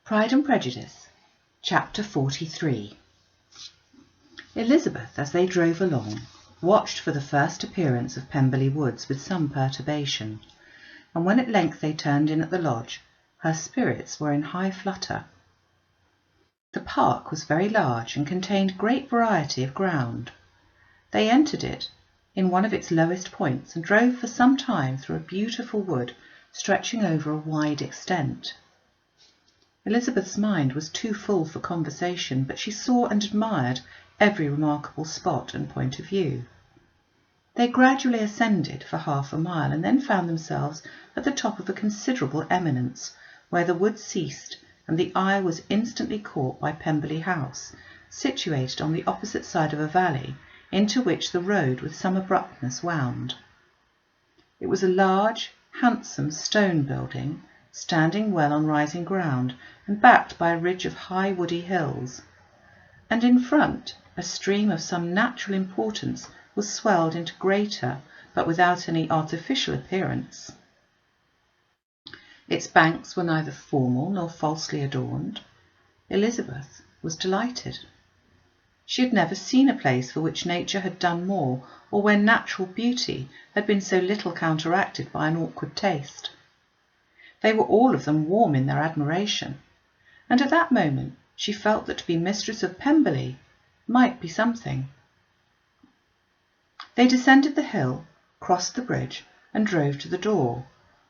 Pride and Prejudice, Chapter 43. Elizabeth, as they drove along, watched for the first appearance of Pemberley Woods with some perturbation, and when at length they turned in at the lodge, her spirits were in high flutter. The park was very large and contained great variety of ground. They entered it in one of its lowest points and drove for some time through a beautiful wood stretching over a wide extent. Elizabeth's mind was too full for conversation, but she saw and admired every remarkable spot and point of view. They gradually ascended for half a mile, and then found themselves at the top of a considerable eminence, where the wood ceased, and the eye was instantly caught by Pemberley House, situated on the opposite side of a valley, into which the road with some abruptness wound. It was a large, handsome stone building, standing well on rising ground, and backed by a ridge of high woody hills, and in front a stream of some natural importance was swelled into greater, but without any artificial appearance. Its banks were neither formal nor falsely adorned. Elizabeth was delighted. She had never seen a place for which nature had done more, or where natural beauty had been so little counteracted by an awkward taste. They were all of them warm in their admiration, and at that moment she felt that to be mistress of Pemberley might be something. They descended the hill, crossed the bridge, and drove to the door,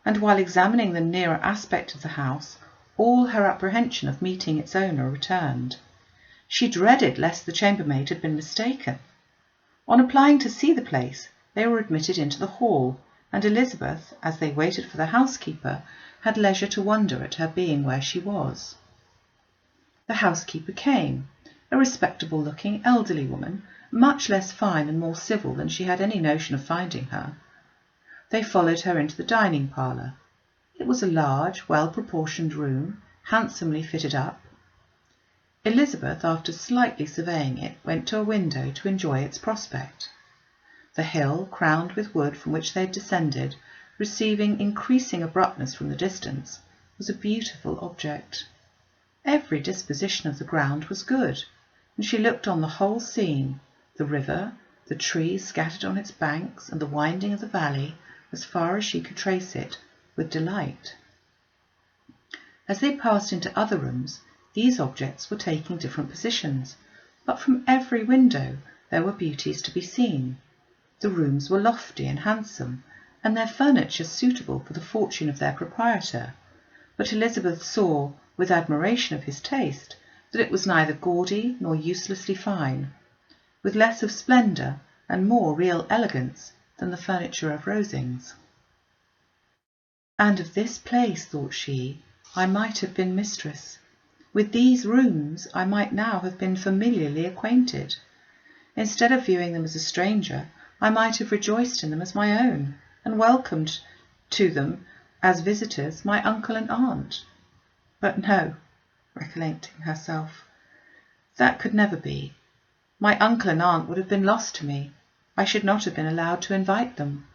and while examining the nearer aspect of the house, all her apprehension of meeting its owner returned. She dreaded lest the chambermaid had been mistaken. On applying to see the place, they were admitted into the hall, and Elizabeth, as they waited for the housekeeper, had leisure to wonder at her being where she was. The housekeeper came, a respectable-looking elderly woman, much less fine and more civil than she had any notion of finding her. They followed her into the dining parlour. It was a large, well-proportioned room, handsomely fitted up. Elizabeth, after slightly surveying it, went to a window to enjoy its prospect. The hill, crowned with wood from which they had descended, receiving increasing abruptness from the distance, was a beautiful object. Every disposition of the ground was good, and she looked on the whole scene, the river, the trees scattered on its banks, and the winding of the valley, as far as she could trace it, with delight. As they passed into other rooms, these objects were taking different positions, but from every window there were beauties to be seen. The rooms were lofty and handsome, and their furniture suitable for the fortune of their proprietor, but Elizabeth saw, with admiration of his taste, that it was neither gaudy nor uselessly fine, with less of splendour and more real elegance than the furniture of Rosings. And of this place, thought she, I might have been mistress. With these rooms I might now have been familiarly acquainted. Instead of viewing them as a stranger, I might have rejoiced in them as my own, and welcomed to them as visitors my uncle and aunt. But no, recollecting herself, that could never be. My uncle and aunt would have been lost to me. I should not have been allowed to invite them.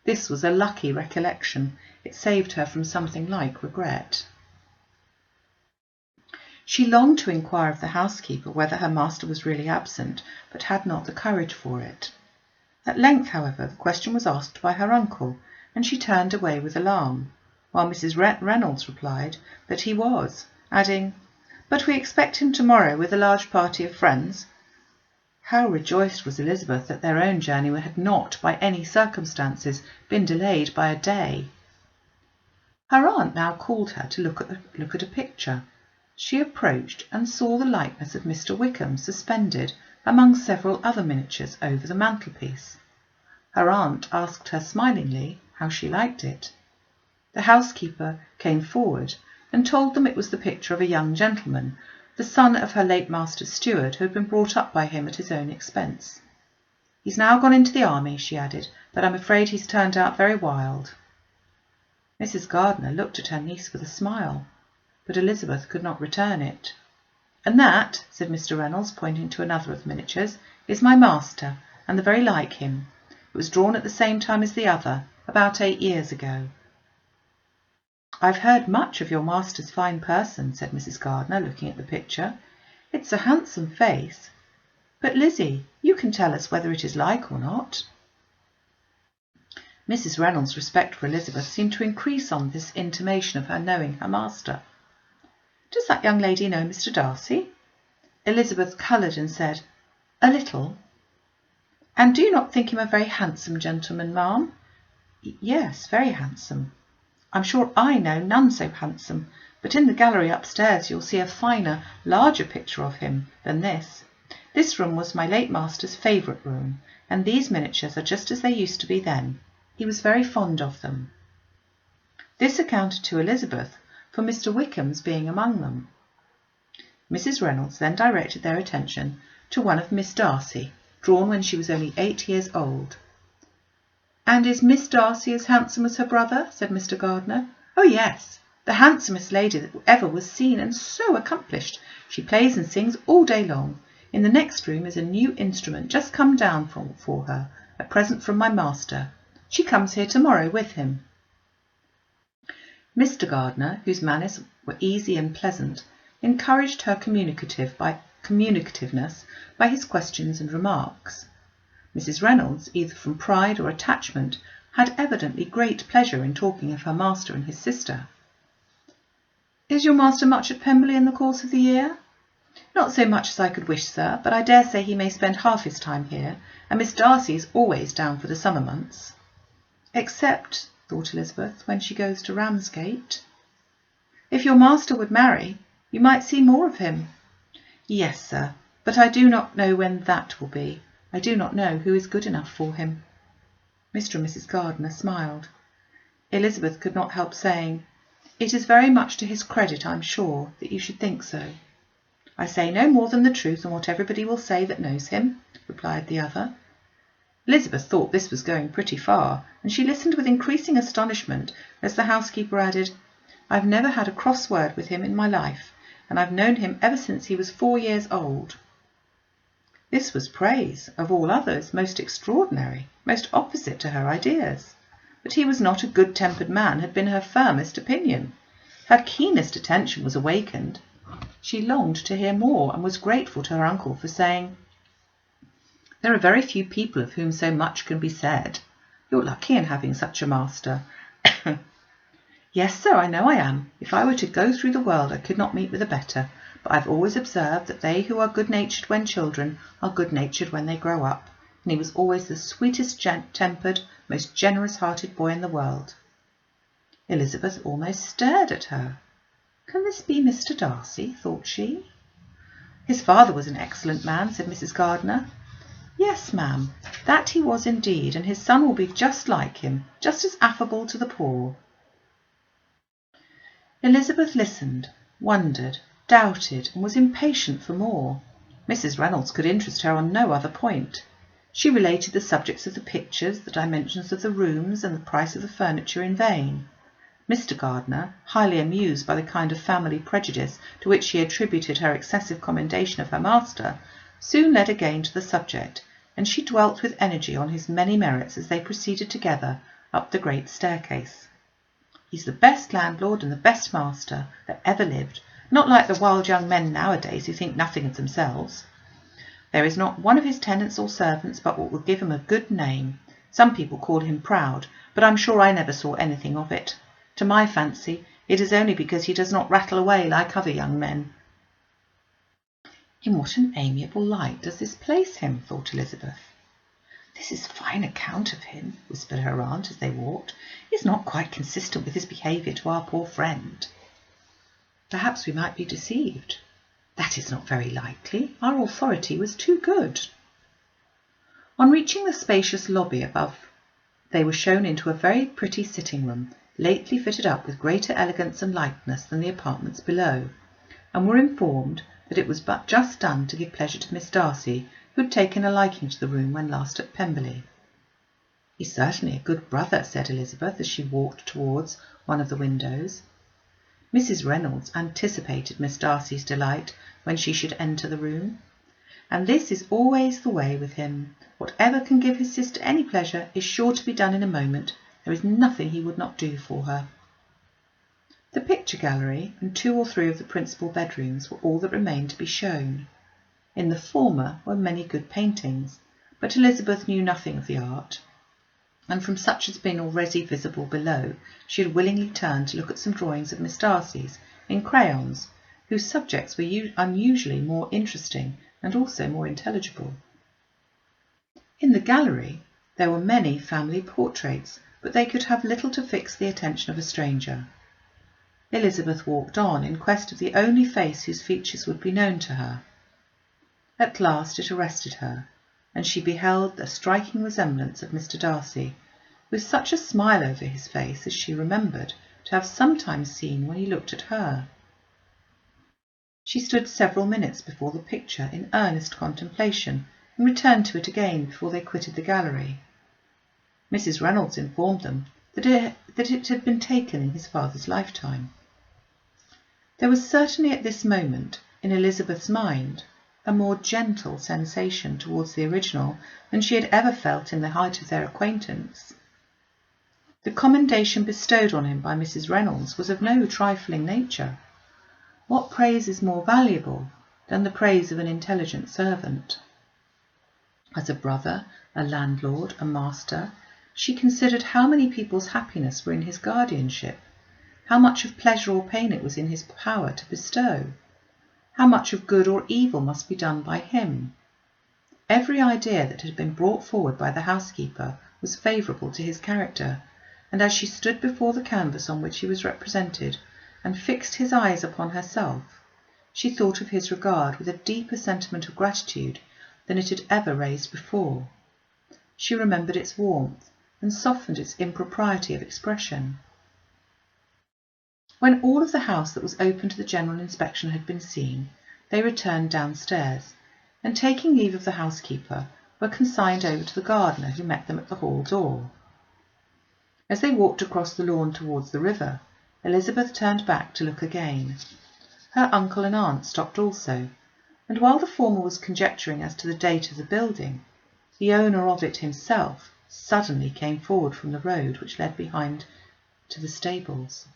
This was a lucky recollection. It saved her from something like regret. She longed to inquire of the housekeeper whether her master was really absent, but had not the courage for it. At length, however, the question was asked by her uncle, and she turned away with alarm, while Mrs. Reynolds replied that he was, adding, "But we expect him tomorrow with a large party of friends." How rejoiced was Elizabeth that their own journey had not, by any circumstances, been delayed by a day. Her aunt now called her to look at a picture. She approached and saw the likeness of Mr. Wickham suspended among several other miniatures over the mantelpiece. Her aunt asked her smilingly how she liked it. The housekeeper came forward and told them it was the picture of a young gentleman, the son of her late master's steward, who had been brought up by him at his own expense. "He's now gone into the army," she added, "but I'm afraid he's turned out very wild." Mrs. Gardiner looked at her niece with a smile, but Elizabeth could not return it. "And that," said Mr. Reynolds, pointing to another of the miniatures, "is my master, and the very like him. It was drawn at the same time as the other, about 8 years ago." "I've heard much of your master's fine person," said Mrs. Gardiner, looking at the picture. "It's a handsome face. But, Lizzie, you can tell us whether it is like or not." Mrs. Reynolds' respect for Elizabeth seemed to increase on this intimation of her knowing her master. "Does that young lady know Mr. Darcy?" Elizabeth coloured and said, "A little." "And do you not think him a very handsome gentleman, ma'am?" "Yes, very handsome." "I'm sure I know none so handsome, but in the gallery upstairs you'll see a finer, larger picture of him than this. This room was my late master's favourite room, and these miniatures are just as they used to be then. He was very fond of them." This accounted to Elizabeth for Mr. Wickham's being among them. Mrs. Reynolds then directed their attention to one of Miss Darcy, drawn when she was only 8 years old. "And is Miss Darcy as handsome as her brother?" said Mr. Gardiner. "Oh yes, the handsomest lady that ever was seen, and so accomplished. She plays and sings all day long. In the next room is a new instrument just come down for her, a present from my master. She comes here to-morrow with him." Mr. Gardiner, whose manners were easy and pleasant, encouraged her communicativeness by his questions and remarks. Mrs. Reynolds, either from pride or attachment, had evidently great pleasure in talking of her master and his sister. "Is your master much at Pemberley in the course of the year?" "Not so much as I could wish, sir, but I dare say he may spend half his time here, and Miss Darcy is always down for the summer months." "Except," thought Elizabeth, "when she goes to Ramsgate." "If your master would marry, you might see more of him." "Yes, sir, but I do not know when that will be. I do not know who is good enough for him." Mr. and Mrs. Gardiner smiled. Elizabeth could not help saying, "It is very much to his credit, I'm sure, that you should think so." "I say no more than the truth and what everybody will say that knows him," replied the other. Elizabeth thought this was going pretty far, and she listened with increasing astonishment as the housekeeper added, "I've never had a cross word with him in my life, and I've known him ever since he was 4 years old." This was praise, of all others, most extraordinary, most opposite to her ideas. That he was not a good-tempered man had been her firmest opinion. Her keenest attention was awakened. She longed to hear more, and was grateful to her uncle for saying, "There are very few people of whom so much can be said. You're lucky in having such a master." "Yes, sir, I know I am. If I were to go through the world I could not meet with a better, but I've always observed that they who are good-natured when children are good-natured when they grow up, and he was always the sweetest tempered, most generous-hearted boy in the world." Elizabeth almost stared at her. "Can this be Mr. Darcy?" thought she. "His father was an excellent man," said Mrs. Gardiner. "Yes, ma'am, that he was indeed, and his son will be just like him, just as affable to the poor." Elizabeth listened, wondered, doubted, and was impatient for more. Mrs. Reynolds could interest her on no other point. She related the subjects of the pictures, the dimensions of the rooms, and the price of the furniture in vain. Mr. Gardiner, highly amused by the kind of family prejudice to which she attributed her excessive commendation of her master, soon led again to the subject, and she dwelt with energy on his many merits as they proceeded together up the great staircase. "He's the best landlord and the best master that ever lived, not like the wild young men nowadays who think nothing of themselves. There is not one of his tenants or servants but what will give him a good name. Some people call him proud, but I'm sure I never saw anything of it. To my fancy, it is only because he does not rattle away like other young men." "In what an amiable light does this place him?" thought Elizabeth. "This is a fine account of him," whispered her aunt as they walked. "Is not quite consistent with his behaviour to our poor friend. Perhaps we might be deceived. That is not very likely. Our authority was too good." On reaching the spacious lobby above, they were shown into a very pretty sitting-room, lately fitted up with greater elegance and lightness than the apartments below, and were informed that it was but just done to give pleasure to Miss Darcy, who had taken a liking to the room when last at Pemberley. "He's certainly a good brother," said Elizabeth as she walked towards one of the windows. Mrs. Reynolds anticipated Miss Darcy's delight when she should enter the room, and this is always the way with him. Whatever can give his sister any pleasure is sure to be done in a moment. There is nothing he would not do for her. The picture gallery and 2 or 3 of the principal bedrooms were all that remained to be shown. In the former were many good paintings, but Elizabeth knew nothing of the art, and from such as had been already visible below, she had willingly turned to look at some drawings of Miss Darcy's in crayons, whose subjects were unusually more interesting and also more intelligible. In the gallery there were many family portraits, but they could have little to fix the attention of a stranger. Elizabeth walked on in quest of the only face whose features would be known to her. At last it arrested her, and she beheld the striking resemblance of Mr. Darcy, with such a smile over his face as she remembered to have sometimes seen when he looked at her. She stood several minutes before the picture in earnest contemplation, and returned to it again before they quitted the gallery. Mrs. Reynolds informed them that it had been taken in his father's lifetime. There was certainly at this moment, in Elizabeth's mind, a more gentle sensation towards the original than she had ever felt in the height of their acquaintance. The commendation bestowed on him by Mrs. Reynolds was of no trifling nature. What praise is more valuable than the praise of an intelligent servant? As a brother, a landlord, a master, she considered how many people's happiness were in his guardianship, how much of pleasure or pain it was in his power to bestow, how much of good or evil must be done by him. Every idea that had been brought forward by the housekeeper was favourable to his character, and as she stood before the canvas on which he was represented, and fixed his eyes upon herself, she thought of his regard with a deeper sentiment of gratitude than it had ever raised before. She remembered its warmth, and softened its impropriety of expression. When all of the house that was open to the general inspection had been seen, they returned downstairs, and taking leave of the housekeeper, were consigned over to the gardener who met them at the hall door. As they walked across the lawn towards the river, Elizabeth turned back to look again. Her uncle and aunt stopped also, and while the former was conjecturing as to the date of the building, the owner of it himself suddenly came forward from the road which led behind to the stables.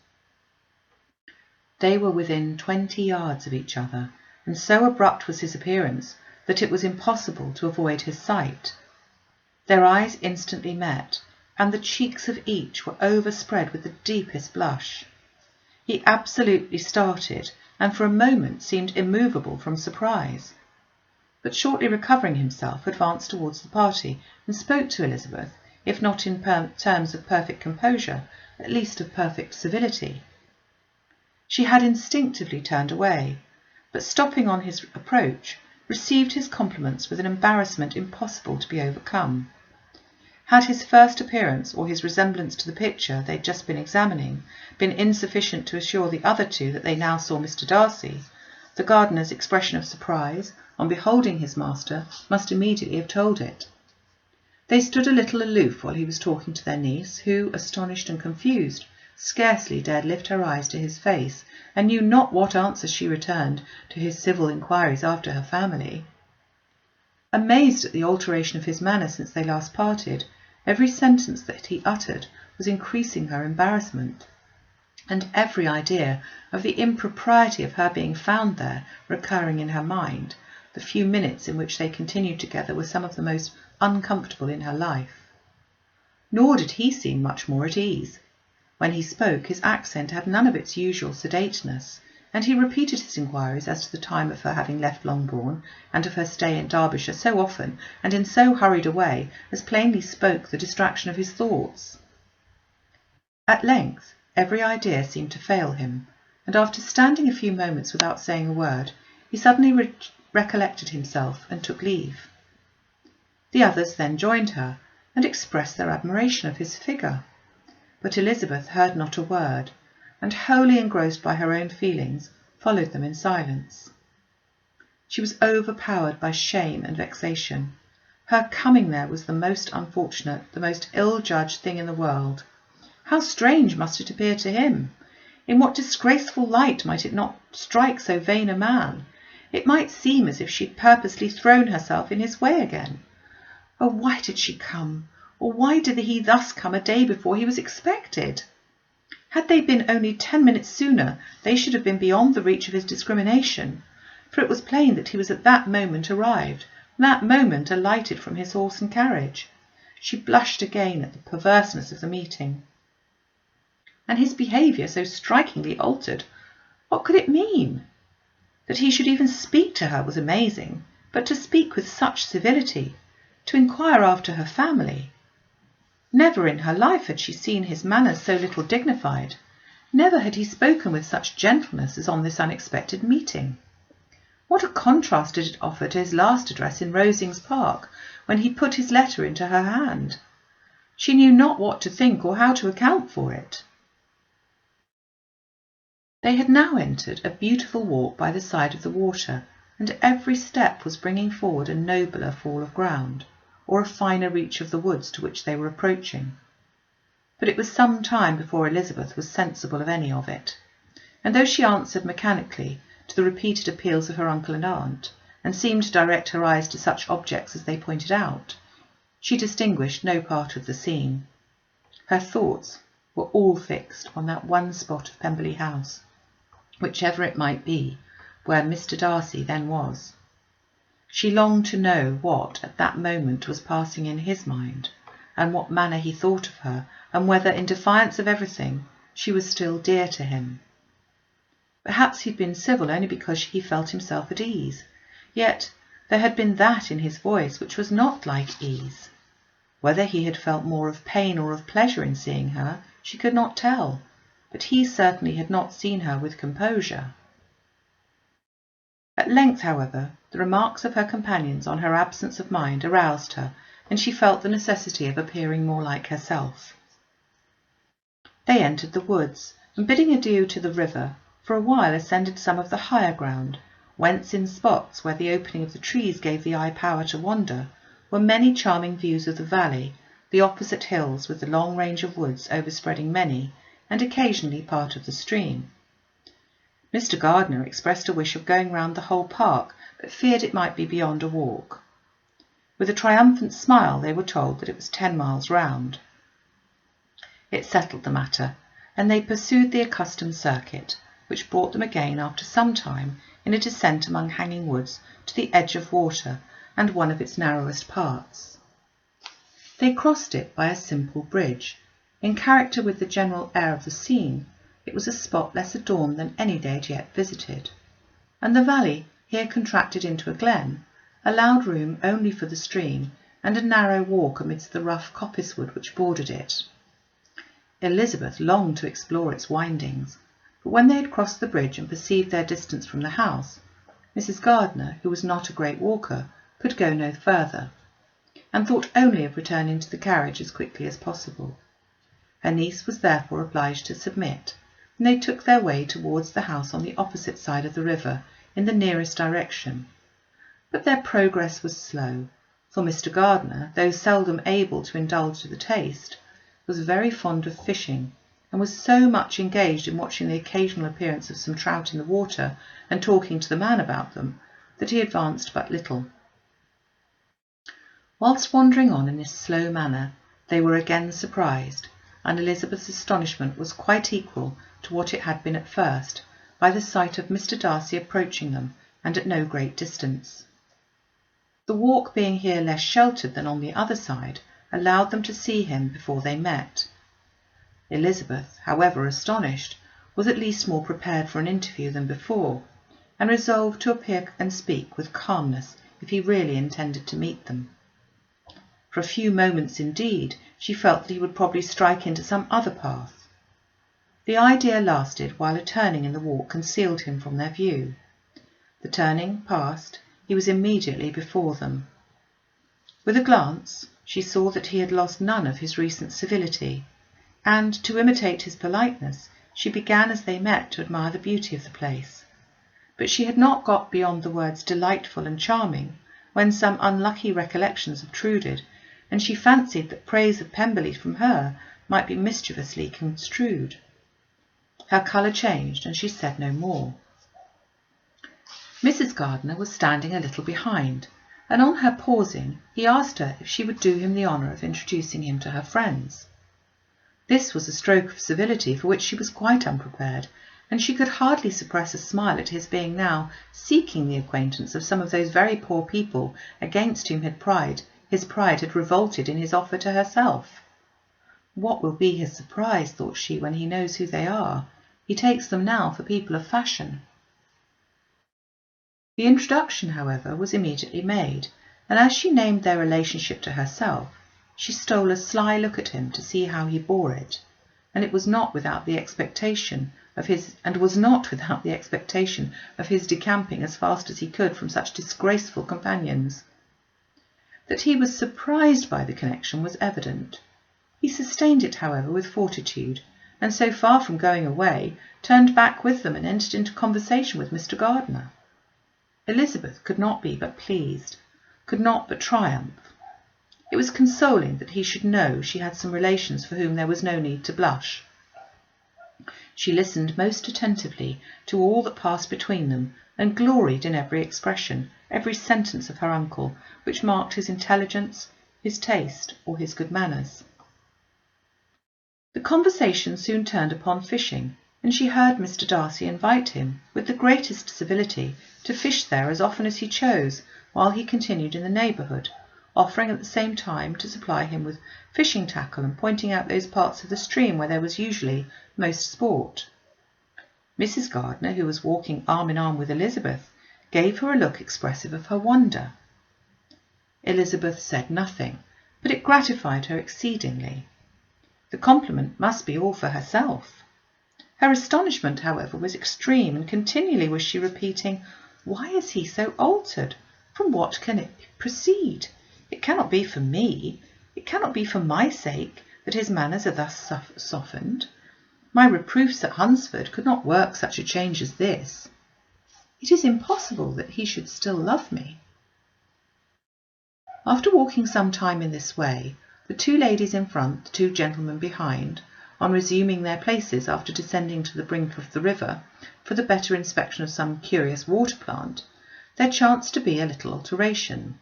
They were within 20 yards of each other, and so abrupt was his appearance that it was impossible to avoid his sight. Their eyes instantly met, and the cheeks of each were overspread with the deepest blush. He absolutely started, and for a moment seemed immovable from surprise, but shortly recovering himself, advanced towards the party, and spoke to Elizabeth, if not in terms of perfect composure, at least of perfect civility. She had instinctively turned away, but stopping on his approach, received his compliments with an embarrassment impossible to be overcome. Had his first appearance, or his resemblance to the picture they had just been examining, been insufficient to assure the other two that they now saw Mr. Darcy, the gardener's expression of surprise on beholding his master must immediately have told it. They stood a little aloof while he was talking to their niece, who, astonished and confused, scarcely dared lift her eyes to his face, and knew not what answer she returned to his civil inquiries after her family. Amazed at the alteration of his manner since they last parted, every sentence that he uttered was increasing her embarrassment, and every idea of the impropriety of her being found there recurring in her mind, the few minutes in which they continued together were some of the most uncomfortable in her life. Nor did he seem much more at ease. When he spoke, his accent had none of its usual sedateness, and he repeated his inquiries as to the time of her having left Longbourn, and of her stay in Derbyshire so often and in so hurried a way as plainly spoke the distraction of his thoughts. At length every idea seemed to fail him, and after standing a few moments without saying a word, he suddenly recollected himself and took leave. The others then joined her, and expressed their admiration of his figure. But Elizabeth heard not a word, and wholly engrossed by her own feelings, followed them in silence. She was overpowered by shame and vexation. Her coming there was the most unfortunate, the most ill-judged thing in the world. How strange must it appear to him! In what disgraceful light might it not strike so vain a man? It might seem as if she had purposely thrown herself in his way again. Oh, why did she come? Or why did he thus come a day before he was expected? Had they been only 10 minutes sooner, they should have been beyond the reach of his discrimination, for it was plain that he was at that moment arrived, that moment alighted from his horse and carriage. She blushed again at the perverseness of the meeting. And his behaviour so strikingly altered. What could it mean? That he should even speak to her was amazing, but to speak with such civility, to inquire after her family. Never in her life had she seen his manners so little dignified. Never had he spoken with such gentleness as on this unexpected meeting. What a contrast did it offer to his last address in Rosings Park, when he put his letter into her hand. She knew not what to think or how to account for it. They had now entered a beautiful walk by the side of the water, and every step was bringing forward a nobler fall of ground, or a finer reach of the woods to which they were approaching. But it was some time before Elizabeth was sensible of any of it, and though she answered mechanically to the repeated appeals of her uncle and aunt, and seemed to direct her eyes to such objects as they pointed out, she distinguished no part of the scene. Her thoughts were all fixed on that one spot of Pemberley House, whichever it might be, where Mr. Darcy then was. She longed to know what at that moment was passing in his mind, and what manner he thought of her, and whether, in defiance of everything, she was still dear to him. Perhaps he had been civil only because he felt himself at ease, yet there had been that in his voice which was not like ease. Whether he had felt more of pain or of pleasure in seeing her, she could not tell, but he certainly had not seen her with composure. At length, however, the remarks of her companions on her absence of mind aroused her, and she felt the necessity of appearing more like herself. They entered the woods, and bidding adieu to the river, for a while ascended some of the higher ground, whence in spots where the opening of the trees gave the eye power to wander, were many charming views of the valley, the opposite hills with the long range of woods overspreading many, and occasionally part of the stream. Mr. Gardiner expressed a wish of going round the whole park, but feared it might be beyond a walk. With a triumphant smile they were told that it was 10 miles round. It settled the matter, and they pursued the accustomed circuit, which brought them again after some time in a descent among hanging woods to the edge of water and one of its narrowest parts. They crossed it by a simple bridge. In character with the general air of the scene, it was a spot less adorned than any they had yet visited, and the valley, here contracted into a glen, allowed room only for the stream and a narrow walk amidst the rough coppicewood which bordered it. Elizabeth longed to explore its windings, but when they had crossed the bridge and perceived their distance from the house, Mrs. Gardiner, who was not a great walker, could go no further, and thought only of returning to the carriage as quickly as possible. Her niece was therefore obliged to submit, and they took their way towards the house on the opposite side of the river, in the nearest direction. But their progress was slow, for Mr. Gardiner, though seldom able to indulge to the taste, was very fond of fishing, and was so much engaged in watching the occasional appearance of some trout in the water and talking to the man about them, that he advanced but little. Whilst wandering on in this slow manner, they were again surprised, and Elizabeth's astonishment was quite equal to what it had been at first, by the sight of Mr. Darcy approaching them, and at no great distance. The walk being here less sheltered than on the other side, allowed them to see him before they met. Elizabeth, however astonished, was at least more prepared for an interview than before, and resolved to appear and speak with calmness if he really intended to meet them. For a few moments, indeed, she felt that he would probably strike into some other path. The idea lasted while a turning in the walk concealed him from their view. The turning past, he was immediately before them. With a glance, she saw that he had lost none of his recent civility, and, to imitate his politeness, she began as they met to admire the beauty of the place. But she had not got beyond the words delightful and charming, when some unlucky recollections obtruded, and she fancied that praise of Pemberley from her might be mischievously construed. Her colour changed, and she said no more. Mrs. Gardiner was standing a little behind, and on her pausing, he asked her if she would do him the honour of introducing him to her friends. This was a stroke of civility for which she was quite unprepared, and she could hardly suppress a smile at his being now seeking the acquaintance of some of those very poor people against whom his pride had revolted in his offer to herself. What will be his surprise, thought she, when he knows who they are? He takes them now for people of fashion. The introduction, however, was immediately made, and as she named their relationship to herself, she stole a sly look at him to see how he bore it, and was not without the expectation of his decamping as fast as he could from such disgraceful companions. That he was surprised by the connection was evident. He sustained it, however, with fortitude, and so far from going away, turned back with them and entered into conversation with Mr. Gardiner. Elizabeth could not be but pleased, could not but triumph. It was consoling that he should know she had some relations for whom there was no need to blush. She listened most attentively to all that passed between them, and gloried in every expression, every sentence of her uncle, which marked his intelligence, his taste, or his good manners. The conversation soon turned upon fishing, and she heard Mr. Darcy invite him, with the greatest civility, to fish there as often as he chose, while he continued in the neighbourhood, offering at the same time to supply him with fishing tackle and pointing out those parts of the stream where there was usually most sport. Mrs. Gardiner, who was walking arm in arm with Elizabeth, gave her a look expressive of her wonder. Elizabeth said nothing, but it gratified her exceedingly. The compliment must be all for herself. Her astonishment, however, was extreme, and continually was she repeating, "Why is he so altered? From what can it proceed? It cannot be for me, it cannot be for my sake, that his manners are thus softened. My reproofs at Hunsford could not work such a change as this. It is impossible that he should still love me." After walking some time in this way, the two ladies in front, the two gentlemen behind, on resuming their places after descending to the brink of the river for the better inspection of some curious water plant, there chanced to be a little alteration.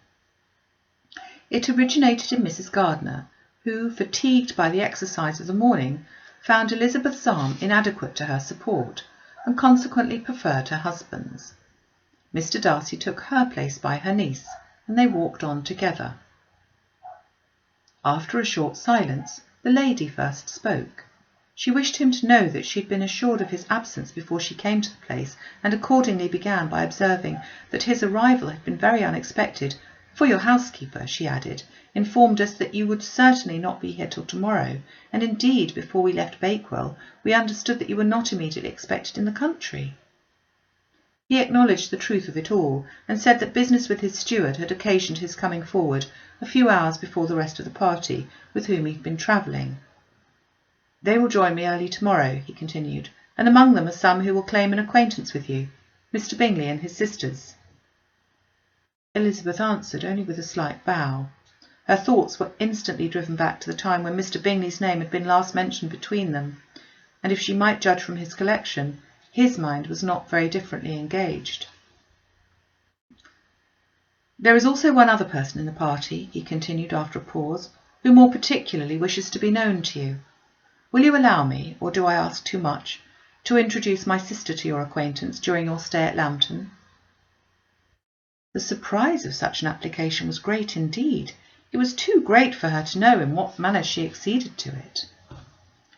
It originated in Mrs. Gardiner, who, fatigued by the exercise of the morning, found Elizabeth's arm inadequate to her support, and consequently preferred her husband's. Mr. Darcy took her place by her niece, and they walked on together. After a short silence, the lady first spoke. She wished him to know that she had been assured of his absence before she came to the place, and accordingly began by observing that his arrival had been very unexpected, for your housekeeper, she added, informed us that you would certainly not be here till tomorrow, and indeed, before we left Bakewell, we understood that you were not immediately expected in the country. He acknowledged the truth of it all, and said that business with his steward had occasioned his coming forward a few hours before the rest of the party with whom he had been travelling. "They will join me early tomorrow," he continued, "and among them are some who will claim an acquaintance with you, Mr. Bingley and his sisters." Elizabeth answered only with a slight bow. Her thoughts were instantly driven back to the time when Mr. Bingley's name had been last mentioned between them, and if she might judge from his collection, his mind was not very differently engaged. "There is also one other person in the party," he continued after a pause, "who more particularly wishes to be known to you. Will you allow me, or do I ask too much, to introduce my sister to your acquaintance during your stay at Lambton?" The surprise of such an application was great indeed. It was too great for her to know in what manner she acceded to it.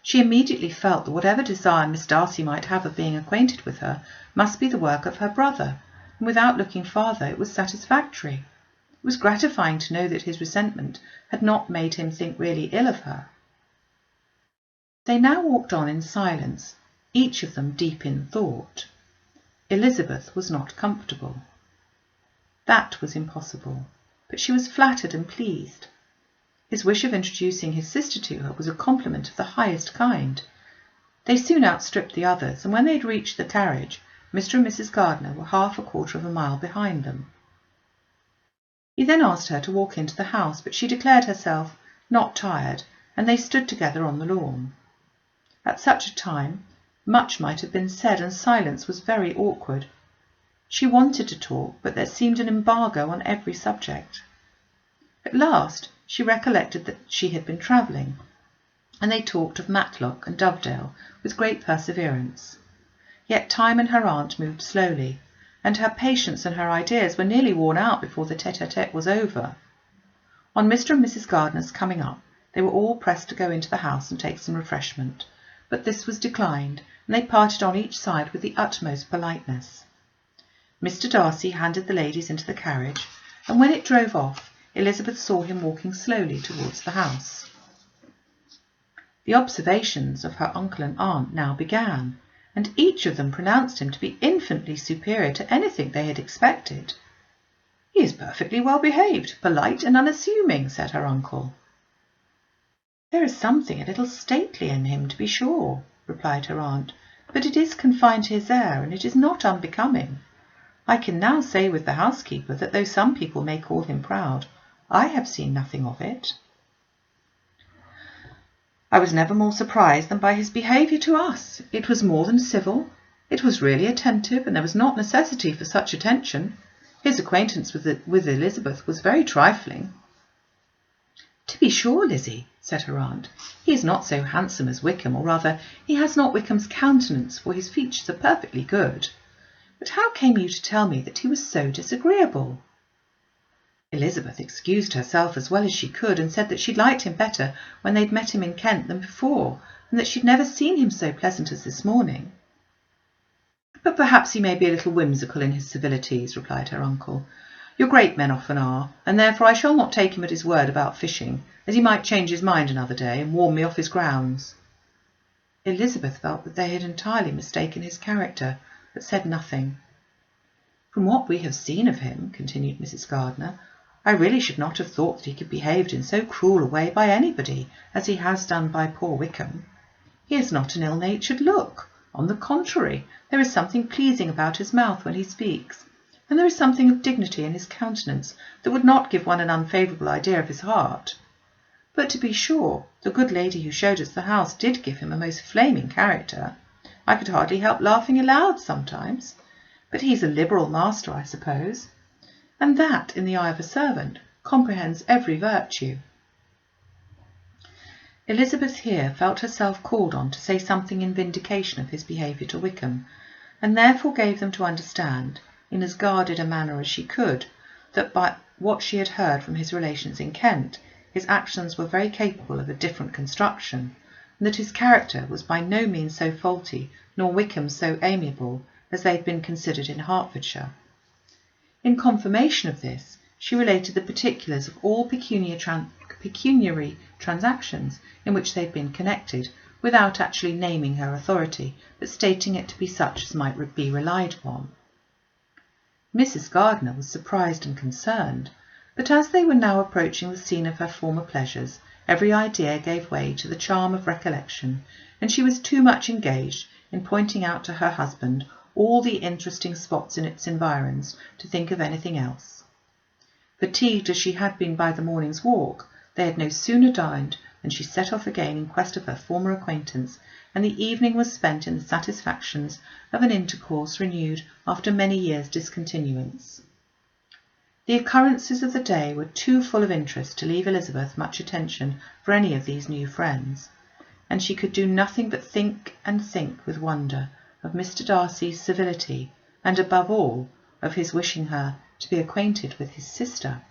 She immediately felt that whatever desire Miss Darcy might have of being acquainted with her must be the work of her brother, and without looking farther it was satisfactory. It was gratifying to know that his resentment had not made him think really ill of her. They now walked on in silence, each of them deep in thought. Elizabeth was not comfortable. That was impossible, but she was flattered and pleased. His wish of introducing his sister to her was a compliment of the highest kind. They soon outstripped the others, and when they had reached the carriage, Mr. and Mrs. Gardiner were half a quarter of a mile behind them. He then asked her to walk into the house, but she declared herself not tired, and they stood together on the lawn. At such a time, much might have been said, and silence was very awkward. She wanted to talk, but there seemed an embargo on every subject. At last she recollected that she had been travelling, and they talked of Matlock and Dovedale with great perseverance. Yet time and her aunt moved slowly, and her patience and her ideas were nearly worn out before the tête-à-tête was over. On Mr. and Mrs. Gardiner's coming up, they were all pressed to go into the house and take some refreshment, but this was declined, and they parted on each side with the utmost politeness. Mr. Darcy handed the ladies into the carriage, and when it drove off, Elizabeth saw him walking slowly towards the house. The observations of her uncle and aunt now began, and each of them pronounced him to be infinitely superior to anything they had expected. "He is perfectly well behaved, polite and unassuming," said her uncle. "There is something a little stately in him, to be sure," replied her aunt, "but it is confined to his air, and it is not unbecoming. I can now say with the housekeeper that though some people may call him proud, I have seen nothing of it." "I was never more surprised than by his behaviour to us. It was more than civil. It was really attentive, and there was not necessity for such attention. His acquaintance with Elizabeth was very trifling." "To be sure, Lizzie," said her aunt, "he is not so handsome as Wickham, or rather he has not Wickham's countenance, for his features are perfectly good. But how came you to tell me that he was so disagreeable?" Elizabeth excused herself as well as she could, and said that she liked him better when they'd met him in Kent than before, and that she'd never seen him so pleasant as this morning. "But perhaps he may be a little whimsical in his civilities," replied her uncle. "Your great men often are, and therefore I shall not take him at his word about fishing, as he might change his mind another day and warn me off his grounds." Elizabeth felt that they had entirely mistaken his character, but said nothing. "From what we have seen of him," continued Mrs. Gardiner, "I really should not have thought that he could be behaved in so cruel a way by anybody as he has done by poor Wickham. He has not an ill-natured look. On the contrary, there is something pleasing about his mouth when he speaks, and there is something of dignity in his countenance that would not give one an unfavourable idea of his heart. But to be sure, the good lady who showed us the house did give him a most flaming character. I could hardly help laughing aloud sometimes. But he's a liberal master, I suppose, and that, in the eye of a servant, comprehends every virtue." Elizabeth here felt herself called on to say something in vindication of his behaviour to Wickham, and therefore gave them to understand, in as guarded a manner as she could, that by what she had heard from his relations in Kent, his actions were very capable of a different construction, and that his character was by no means so faulty, nor Wickham so amiable, as they had been considered in Hertfordshire. In confirmation of this, she related the particulars of all pecuniary transactions in which they had been connected, without actually naming her authority, but stating it to be such as might be relied upon. Mrs. Gardiner was surprised and concerned, but as they were now approaching the scene of her former pleasures, every idea gave way to the charm of recollection, and she was too much engaged in pointing out to her husband all the interesting spots in its environs to think of anything else. Fatigued as she had been by the morning's walk, they had no sooner dined than she set off again in quest of her former acquaintance, and the evening was spent in the satisfactions of an intercourse renewed after many years' discontinuance. The occurrences of the day were too full of interest to leave Elizabeth much attention for any of these new friends, and she could do nothing but think and think with wonder of Mr. Darcy's civility, and above all of his wishing her to be acquainted with his sister.